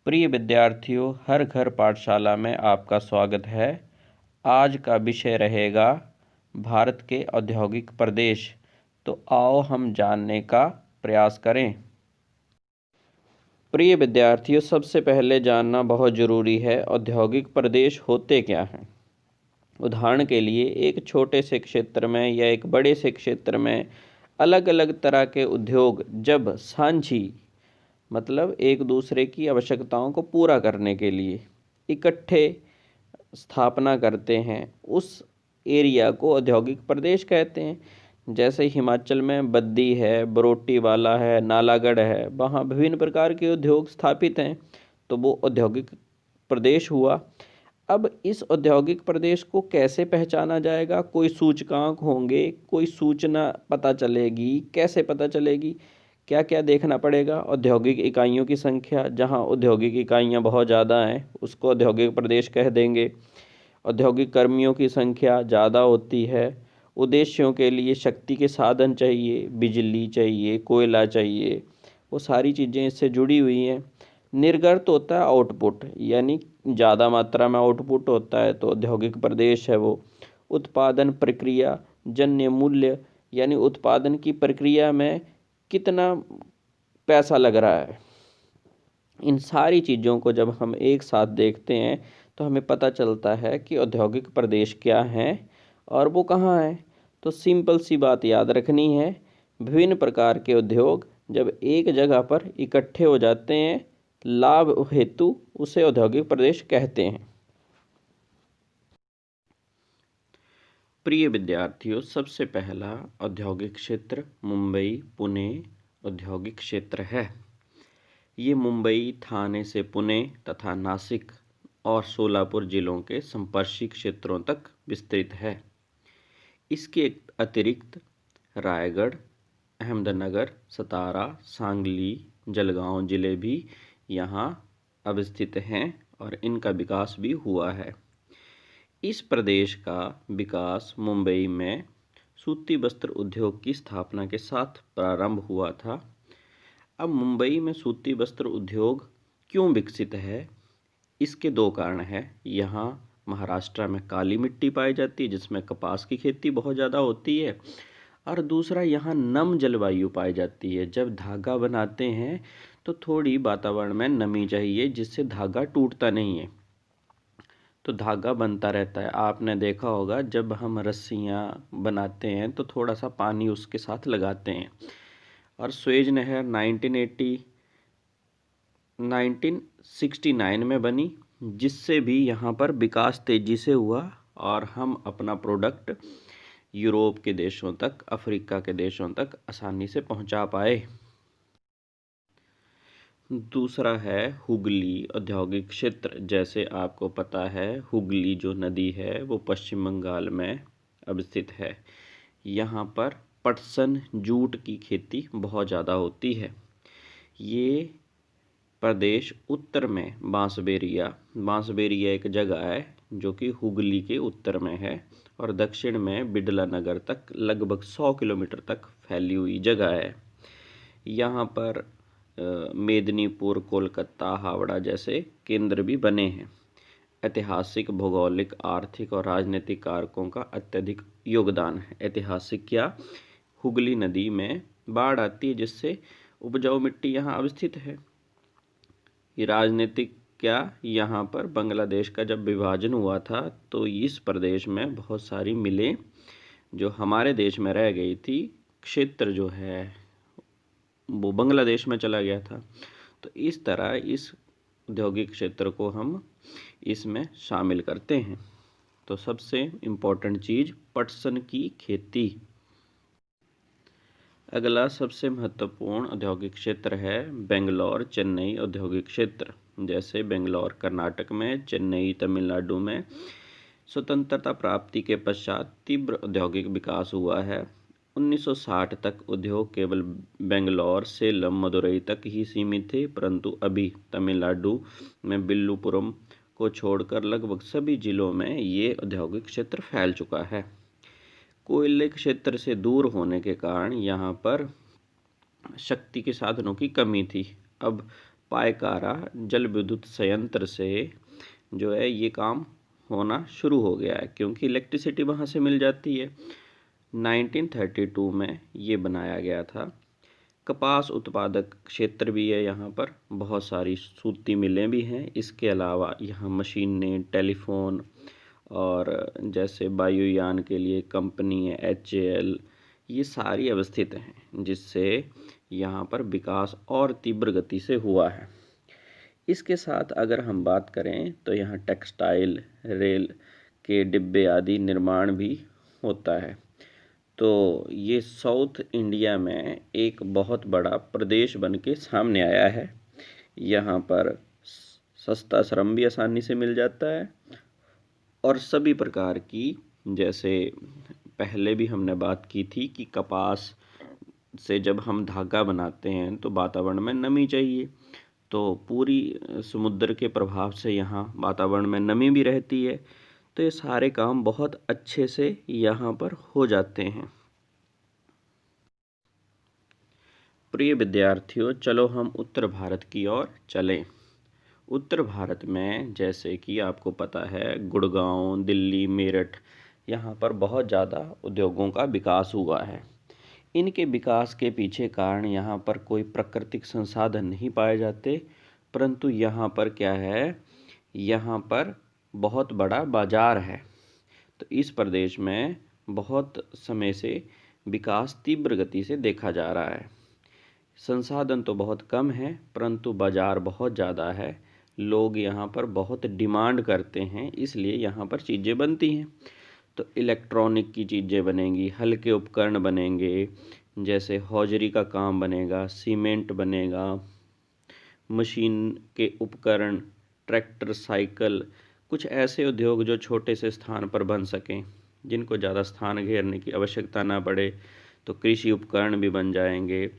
प्रिय विद्यार्थियों, हर घर पाठशाला में आपका स्वागत है। आज का विषय रहेगा भारत के औद्योगिक प्रदेश। तो आओ हम जानने का प्रयास करें। प्रिय विद्यार्थियों, सबसे पहले जानना बहुत ज़रूरी है औद्योगिक प्रदेश होते क्या हैं। उदाहरण के लिए एक छोटे से क्षेत्र में या एक बड़े से क्षेत्र में अलग अलग तरह के उद्योग जब साझी मतलब एक दूसरे की आवश्यकताओं को पूरा करने के लिए इकट्ठे स्थापना करते हैं, उस एरिया को औद्योगिक प्रदेश कहते हैं। जैसे हिमाचल में बद्दी है, बरोटीवाला है, नालागढ़ है, वहाँ विभिन्न प्रकार के उद्योग स्थापित हैं, तो वो औद्योगिक प्रदेश हुआ। अब इस औद्योगिक प्रदेश को कैसे पहचाना जाएगा? कोई सूचकांक होंगे, कोई सूचना पता चलेगी, कैसे पता चलेगी? क्या क्या देखना पड़ेगा? औद्योगिक इकाइयों की संख्या, जहां औद्योगिक इकाइयां बहुत ज़्यादा हैं उसको औद्योगिक प्रदेश कह देंगे। औद्योगिक कर्मियों की संख्या ज़्यादा होती है। उद्देश्यों के लिए शक्ति के साधन चाहिए, बिजली चाहिए, कोयला चाहिए, वो सारी चीज़ें इससे जुड़ी हुई हैं। निर्गत होता है आउटपुट, यानी ज़्यादा मात्रा में आउटपुट होता है तो औद्योगिक प्रदेश है वो। उत्पादन प्रक्रिया जन्य मूल्य, यानी उत्पादन की प्रक्रिया में कितना पैसा लग रहा है, इन सारी चीज़ों को जब हम एक साथ देखते हैं तो हमें पता चलता है कि औद्योगिक प्रदेश क्या है और वो कहाँ है। तो सिंपल सी बात याद रखनी है, विभिन्न प्रकार के उद्योग जब एक जगह पर इकट्ठे हो जाते हैं लाभ हेतु, उसे औद्योगिक प्रदेश कहते हैं। प्रिय विद्यार्थियों, सबसे पहला औद्योगिक क्षेत्र मुंबई पुणे औद्योगिक क्षेत्र है। ये मुंबई, थाने से पुणे तथा नासिक और सोलापुर जिलों के संपर्शी क्षेत्रों तक विस्तृत है। इसके अतिरिक्त रायगढ़, अहमदनगर, सतारा, सांगली, जलगांव जिले भी यहाँ अवस्थित हैं और इनका विकास भी हुआ है। इस प्रदेश का विकास मुंबई में सूती वस्त्र उद्योग की स्थापना के साथ प्रारंभ हुआ था। अब मुंबई में सूती वस्त्र उद्योग क्यों विकसित है? इसके दो कारण हैं। यहाँ महाराष्ट्र में काली मिट्टी पाई जाती है जिसमें कपास की खेती बहुत ज़्यादा होती है, और दूसरा यहाँ नम जलवायु पाई जाती है। जब धागा बनाते हैं तो थोड़ी वातावरण में नमी चाहिए जिससे धागा टूटता नहीं है, तो धागा बनता रहता है। आपने देखा होगा जब हम रस्सियाँ बनाते हैं तो थोड़ा सा पानी उसके साथ लगाते हैं। और स्वेज नहर 1969 में बनी, जिससे भी यहाँ पर विकास तेज़ी से हुआ और हम अपना प्रोडक्ट यूरोप के देशों तक, अफ्रीका के देशों तक आसानी से पहुँचा पाए। दूसरा है हुगली औद्योगिक क्षेत्र। जैसे आपको पता है हुगली जो नदी है वो पश्चिम बंगाल में अवस्थित है। यहाँ पर पटसन जूट की खेती बहुत ज़्यादा होती है। ये प्रदेश उत्तर में बांसबेरिया एक जगह है जो कि हुगली के उत्तर में है, और दक्षिण में बिडला नगर तक लगभग 100 किलोमीटर तक फैली हुई जगह है। यहाँ पर मेदिनीपुर, कोलकाता, हावड़ा जैसे केंद्र भी बने हैं। ऐतिहासिक, भौगोलिक, आर्थिक और राजनीतिक कारकों का अत्यधिक योगदान है। ऐतिहासिक क्या? हुगली नदी में बाढ़ आती है जिससे उपजाऊ मिट्टी यहाँ अवस्थित है। ये राजनीतिक क्या? यहाँ पर बांग्लादेश का जब विभाजन हुआ था तो इस प्रदेश में बहुत सारी मिलें जो हमारे देश में रह गई थी, क्षेत्र जो है वो बांग्लादेश में चला गया था। तो इस तरह इस औद्योगिक क्षेत्र को हम इसमें शामिल करते हैं। तो सबसे इम्पोर्टेंट चीज़ पटसन की खेती। अगला सबसे महत्वपूर्ण औद्योगिक क्षेत्र है बेंगलोर चेन्नई औद्योगिक क्षेत्र। जैसे बेंगलोर कर्नाटक में, चेन्नई तमिलनाडु में स्वतंत्रता प्राप्ति के पश्चात तीव्र औद्योगिक विकास हुआ है। 1960 तक उद्योग केवल बेंगलोर, सेलम, मदुरई तक ही सीमित थे, परंतु अभी तमिलनाडु में विल्लुपुरम को छोड़कर लगभग सभी जिलों में ये औद्योगिक क्षेत्र फैल चुका है। कोयले क्षेत्र से दूर होने के कारण यहाँ पर शक्ति के साधनों की कमी थी। अब पायकारा जल विद्युत संयंत्र से जो है ये काम होना शुरू हो गया है, क्योंकि इलेक्ट्रिसिटी वहाँ से मिल जाती है। 1932 में ये बनाया गया था। कपास उत्पादक क्षेत्र भी है यहाँ पर, बहुत सारी सूती मिलें भी हैं। इसके अलावा यहाँ मशीनें, टेलीफोन और जैसे वायुयान के लिए कंपनी है HAL, ये सारी अवस्थित हैं, जिससे यहाँ पर विकास और तीव्र गति से हुआ है। इसके साथ अगर हम बात करें तो यहाँ टेक्सटाइल, रेल के डिब्बे आदि निर्माण भी होता है। तो ये साउथ इंडिया में एक बहुत बड़ा प्रदेश बन के सामने आया है। यहाँ पर सस्ता श्रम भी आसानी से मिल जाता है और सभी प्रकार की, जैसे पहले भी हमने बात की थी कि कपास से जब हम धागा बनाते हैं तो वातावरण में नमी चाहिए, तो पूरी समुद्र के प्रभाव से यहाँ वातावरण में नमी भी रहती है। तो ये सारे काम बहुत अच्छे से यहाँ पर हो जाते हैं। प्रिय विद्यार्थियों, चलो हम उत्तर भारत की ओर चलें। उत्तर भारत में जैसे कि आपको पता है, गुड़गांव, दिल्ली, मेरठ, यहाँ पर बहुत ज़्यादा उद्योगों का विकास हुआ है। इनके विकास के पीछे कारण यहाँ पर कोई प्राकृतिक संसाधन नहीं पाए जाते, परंतु यहाँ पर क्या है, यहाँ पर बहुत बड़ा बाजार है। तो इस प्रदेश में बहुत समय से विकास तीव्र गति से देखा जा रहा है। संसाधन तो बहुत कम है, परंतु बाजार बहुत ज़्यादा है। लोग यहाँ पर बहुत डिमांड करते हैं, इसलिए यहाँ पर चीज़ें बनती हैं। तो इलेक्ट्रॉनिक की चीज़ें बनेंगी, हल्के उपकरण बनेंगे, जैसे हौजरी का काम बनेगा, सीमेंट बनेगा, मशीन के उपकरण, ट्रैक्टर, साइकिल, कुछ ऐसे उद्योग जो छोटे से स्थान पर बन सकें, जिनको ज़्यादा स्थान घेरने की आवश्यकता ना पड़े। तो कृषि उपकरण भी बन जाएंगे।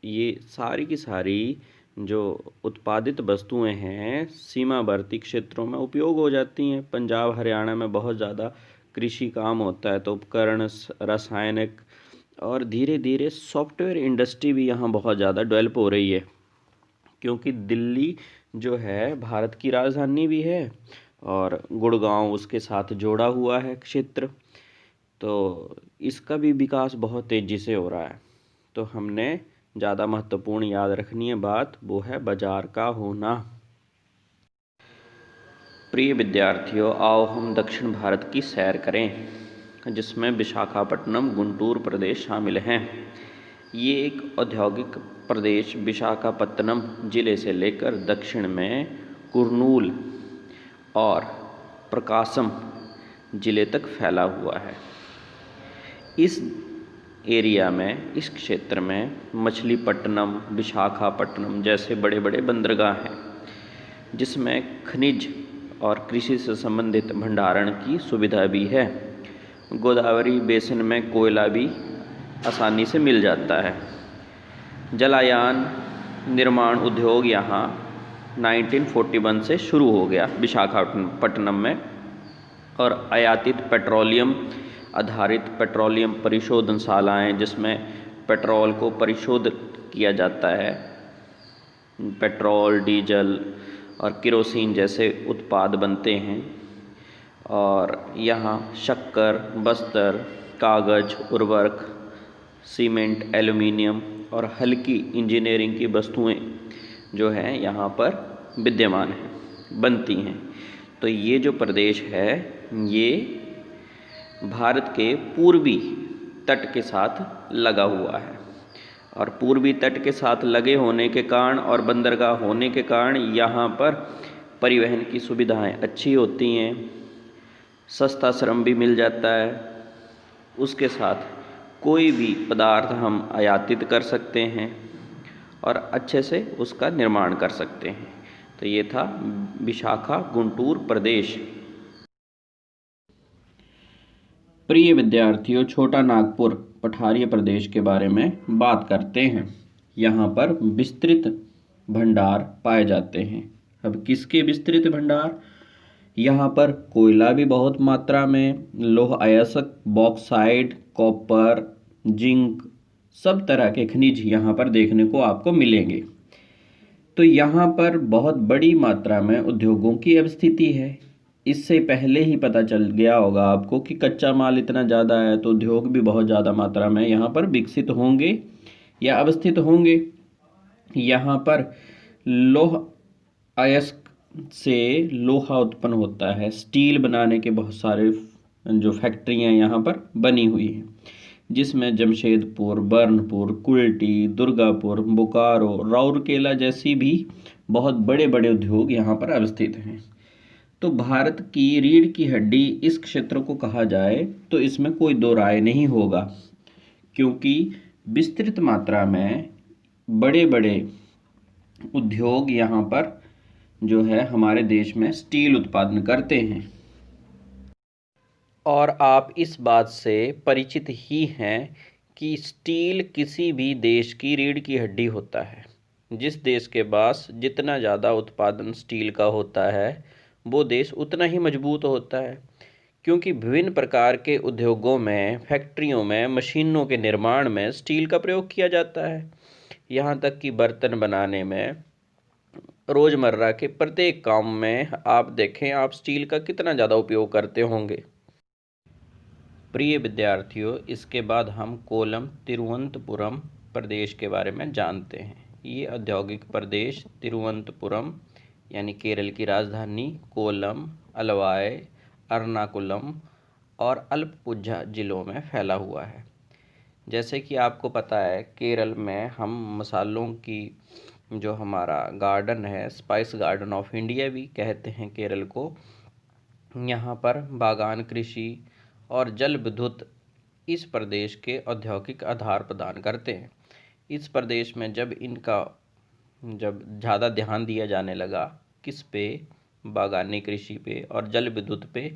ये सारी की सारी जो उत्पादित वस्तुएं हैं, सीमावर्ती क्षेत्रों में उपयोग हो जाती हैं। पंजाब, हरियाणा में बहुत ज़्यादा कृषि काम होता है, तो उपकरण, रासायनिक और धीरे धीरे सॉफ्टवेयर इंडस्ट्री भी यहाँ बहुत ज़्यादा डेवलप हो रही है, क्योंकि दिल्ली जो है भारत की राजधानी भी है और गुड़गांव उसके साथ जोड़ा हुआ है क्षेत्र, तो इसका भी विकास बहुत तेज़ी से हो रहा है। तो हमने ज़्यादा महत्वपूर्ण याद रखनी है बात, वो है बाजार का होना। प्रिय विद्यार्थियों, आओ हम दक्षिण भारत की सैर करें, जिसमें विशाखापट्टनम, गुंटूर प्रदेश शामिल हैं। ये एक औद्योगिक प्रदेश विशाखापत्तनम जिले से लेकर दक्षिण में कुर्नूल और प्रकाशम जिले तक फैला हुआ है। इस एरिया में, इस क्षेत्र में मछलीपट्टनम, विशाखापट्टनम जैसे बड़े बड़े बंदरगाह हैं, जिसमें खनिज और कृषि से संबंधित भंडारण की सुविधा भी है। गोदावरी बेसिन में कोयला भी आसानी से मिल जाता है। जलायान निर्माण उद्योग यहाँ 1941 से शुरू हो गया विशाखापट्टनम में, और आयातित पेट्रोलियम आधारित पेट्रोलियम परिशोधनशालाएँ, जिसमें पेट्रोल को परिशोधित किया जाता है, पेट्रोल, डीजल और केरोसिन जैसे उत्पाद बनते हैं। और यहाँ शक्कर, बस्तर, कागज़, उर्वरक, सीमेंट, एल्युमिनियम और हल्की इंजीनियरिंग की वस्तुएं जो हैं यहाँ पर विद्यमान हैं, बनती हैं। तो ये जो प्रदेश है, ये भारत के पूर्वी तट के साथ लगा हुआ है, और पूर्वी तट के साथ लगे होने के कारण और बंदरगाह होने के कारण यहाँ पर परिवहन की सुविधाएं अच्छी होती हैं, सस्ता श्रम भी मिल जाता है। उसके साथ कोई भी पदार्थ हम आयातित कर सकते हैं और अच्छे से उसका निर्माण कर सकते हैं। तो ये था विशाखा गुंटूर प्रदेश। प्रिय विद्यार्थियों, छोटा नागपुर पठारी प्रदेश के बारे में बात करते हैं। यहाँ पर विस्तृत भंडार पाए जाते हैं। अब किसके विस्तृत भंडार? यहाँ पर कोयला भी बहुत मात्रा में, लौह अयस्क, बॉक्साइट, कॉपर, जिंक, सब तरह के खनिज यहाँ पर देखने को आपको मिलेंगे। तो यहाँ पर बहुत बड़ी मात्रा में उद्योगों की अवस्थिति है। इससे पहले ही पता चल गया होगा आपको कि कच्चा माल इतना ज़्यादा है तो उद्योग भी बहुत ज़्यादा मात्रा में यहाँ पर विकसित होंगे या अवस्थित होंगे। यहाँ पर लौह अयस्क से लोहा उत्पन्न होता है। स्टील बनाने के बहुत सारे जो फैक्ट्रियाँ यहाँ पर बनी हुई हैं, जिसमें जमशेदपुर, बर्नपुर, कुल्टी, दुर्गापुर, बोकारो, राउरकेला जैसी भी बहुत बड़े बड़े उद्योग यहाँ पर अवस्थित हैं। तो भारत की रीढ़ की हड्डी इस क्षेत्र को कहा जाए तो इसमें कोई दो राय नहीं होगा, क्योंकि विस्तृत मात्रा में बड़े बड़े उद्योग यहाँ पर जो है हमारे देश में स्टील उत्पादन करते हैं। और आप इस बात से परिचित ही हैं कि स्टील किसी भी देश की रीढ़ की हड्डी होता है। जिस देश के पास जितना ज़्यादा उत्पादन स्टील का होता है वो देश उतना ही मजबूत होता है, क्योंकि विभिन्न प्रकार के उद्योगों में, फैक्ट्रियों में, मशीनों के निर्माण में स्टील का प्रयोग किया जाता है। यहाँ तक कि बर्तन बनाने में, रोज़मर्रा के प्रत्येक काम में आप देखें आप स्टील का कितना ज़्यादा उपयोग करते होंगे। प्रिय विद्यार्थियों, इसके बाद हम कोल्लम तिरुवनंतपुरम प्रदेश के बारे में जानते हैं। ये औद्योगिक प्रदेश तिरुवनंतपुरम यानी केरल की राजधानी, कोल्लम, अलवाय, एर्नाकुलम और अल्पपुझा जिलों में फैला हुआ है। जैसे कि आपको पता है केरल में हम मसालों की जो हमारा गार्डन है, स्पाइस गार्डन ऑफ इंडिया भी कहते हैं केरल को। यहाँ पर बागान कृषि और जल विद्युत इस प्रदेश के औद्योगिक आधार प्रदान करते हैं। इस प्रदेश में जब ज़्यादा ध्यान दिया जाने लगा किस पे, बागानी कृषि पे और जल विद्युत पे,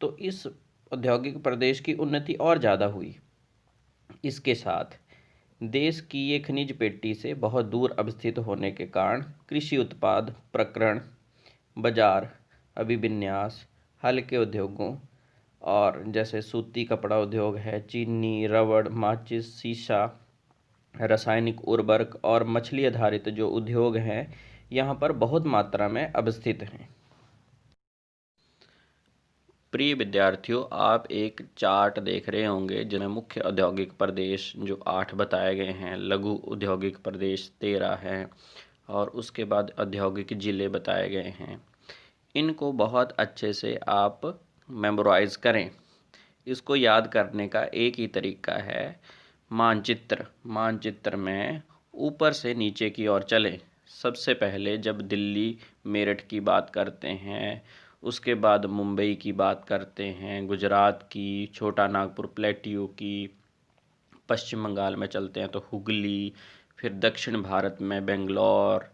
तो इस औद्योगिक प्रदेश की उन्नति और ज़्यादा हुई। इसके साथ देश की ये खनिज पेटी से बहुत दूर अवस्थित होने के कारण कृषि उत्पाद प्रक्रयण, बाजार, अभिविन्यास, हल्के उद्योगों और जैसे सूती कपड़ा उद्योग है, चीनी, रबड़, माचिस, शीशा, रासायनिक उर्वरक और मछली आधारित जो उद्योग हैं यहाँ पर बहुत मात्रा में अवस्थित हैं। प्रिय विद्यार्थियों, आप एक चार्ट देख रहे होंगे जिनमें मुख्य औद्योगिक प्रदेश जो 8 बताए गए हैं, लघु औद्योगिक प्रदेश 13 हैं और उसके बाद औद्योगिक जिले बताए गए हैं। इनको बहुत अच्छे से आप मेमोराइज करें। इसको याद करने का एक ही तरीका है, मानचित्र। मानचित्र में ऊपर से नीचे की ओर चलें। सबसे पहले जब दिल्ली, मेरठ की बात करते हैं, उसके बाद मुंबई की बात करते हैं, गुजरात की, छोटा नागपुर प्लेट्यू की, पश्चिम बंगाल में चलते हैं तो हुगली, फिर दक्षिण भारत में बेंगलोर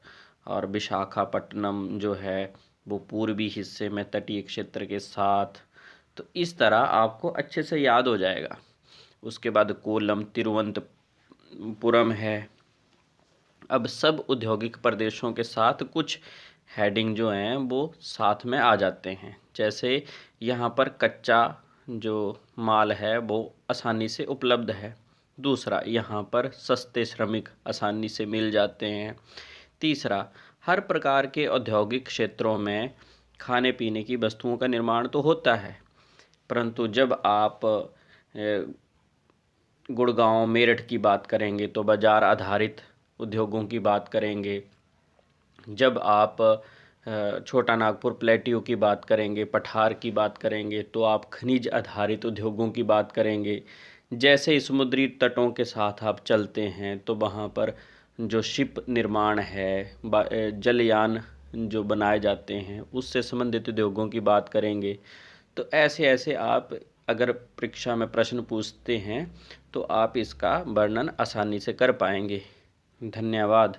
और विशाखापट्टनम जो है वो पूर्वी हिस्से में तटीय क्षेत्र के साथ। तो इस तरह आपको अच्छे से याद हो जाएगा। उसके बाद कोल्लम, तिरुवनंतपुरम है। अब सब औद्योगिक प्रदेशों के साथ कुछ हेडिंग जो हैं वो साथ में आ जाते हैं। जैसे यहाँ पर कच्चा जो माल है वो आसानी से उपलब्ध है। दूसरा, यहाँ पर सस्ते श्रमिक आसानी से मिल जाते हैं। तीसरा, हर प्रकार के औद्योगिक क्षेत्रों में खाने पीने की वस्तुओं का निर्माण तो होता है, परंतु जब आप गुड़गांव, मेरठ की बात करेंगे तो बाजार आधारित उद्योगों की बात करेंगे। जब आप छोटा नागपुर प्लेट्यू की बात करेंगे, पठार की बात करेंगे तो आप खनिज आधारित उद्योगों की बात करेंगे। जैसे ही समुद्री तटों के साथ आप चलते हैं तो वहाँ पर जो शिप निर्माण है, जलयान जो बनाए जाते हैं, उससे संबंधित उद्योगों की बात करेंगे। तो ऐसे ऐसे आप अगर परीक्षा में प्रश्न पूछते हैं तो आप इसका वर्णन आसानी से कर पाएंगे। धन्यवाद।